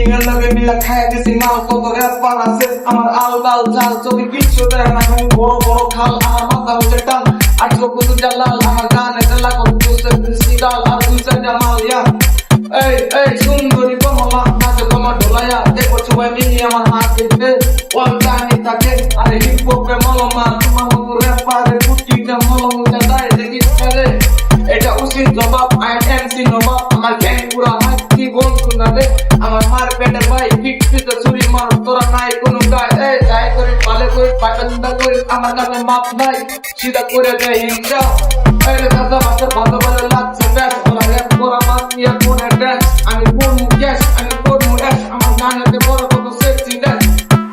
এর লগে মিলা খায়া গেছি মাল কত রেপার আছে আমার আল বাল চাল চোখে কিচ্ছু দেয় না আমি বড় বড় খাল আমার মাথা হচ্ছে টাল আর চোখ দুটা লাল আমার গানে জ্বালা কত দুসে সিগাল আর দুসে জামাল ইয়া এই সুন্দরী কমলা নাচে তোমার ঢোলায়া দেখো সবাই মিলিয়ে আমার হাত দিতে ওয়াল গানে থাকে আরে হিপ হপে মলমা তোমার মতো রেপারে কুটিতে মলমটা দেয় দেখিস রে এটা উচিত জবাব আই এমসি নবাব আমার গ্যাং পুরা হাত কি বলছো না রে আমার মার পেটে ভাই ফিক্সিতে ছুরি মার তোরা নাই কোনো গায় এই যাই করে পালে করে পাগলদা করে আমার নামে মাপ নাই সিধা করে দেয় হিংসা এই রে দাদা বাচ্চা ভালো ভালো লাগছে ব্যাস ওরা র্যাপ করা মাত নিয়ে কোনে ড্যান্স আমি কোন গ্যাস আমি কোন ড্যান্স আমার গানেতে বড় কত sexy dance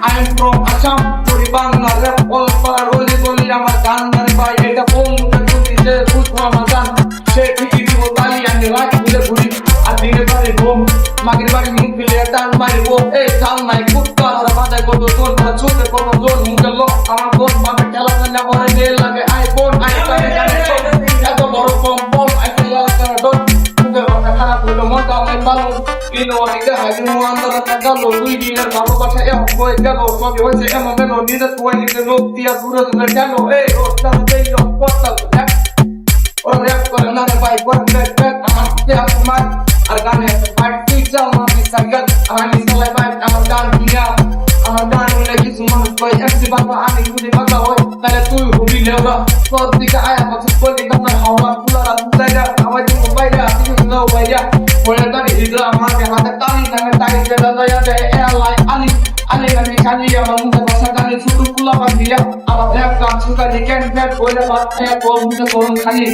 I am from Assam পুরি বাংলা র্যাপ অল পাড়া রোলি বলি আমার গান গানে ভাই এটা বন্ধুটা যদি যে বুঝবো আমার গান সে ঠিকই দিব তালি আমি রাত ভুলে ঘুরি আর দিনে বাড়ি ঘুম মাগের বাড়ি মুখ ফেলে টান মারিব এই চাল নাই কুত্তা ওরা বাজায় কত জোর ওরা ছুটে কত জোর মুখের লোক আমার বোন পাবে খেলা খেলা করে নে লাগে আইফোন আইফোনে গানে এত বড় কম বল আইফোন লাগা ডট মুখের কথা খারাপ হইলো মনটা অনেক ভালো ইনো অনেক হাইজু আন্দোলন গেল দুই দিনের ভালোবাসা এমন হয়ে গেল সবই হয়েছে এমন গেল নিজের তুই নিজে লোক দিয়া দূরে দূরে গেল এই রোডটা দেই পড়তাল ওরা র্যাপ করে না রে ভাই করে ব্যাক আমার দেহ তোমার আর গানে পার্ট তুই যাও না মিসাল আমি সবাই ভাই আমার গান দিয়া আমার গান হলে কিছু মানুষ কই এমসি বাবা আমি যদি কথা হয় তাহলে তুই হবি লেওরা সব দিকে আয়া কথা বলি তোমার হাওয়া পুরা জায়গা আওয়াজ মোবাইলে আসি নাও ভাইয়া পরে গাড়ি হিজরা আমাকে হাতে টানি টানি টাই দেলা দয়া দে এলাই আলি আলি আমি খালি আমার মুখে বসা গানে ছোট কুলা বাঁধিয়া আমার র্যাপ গান সুগারি ক্যান ব্যাট বলে বাদ খায়া তোর মুখে তোরণ খালি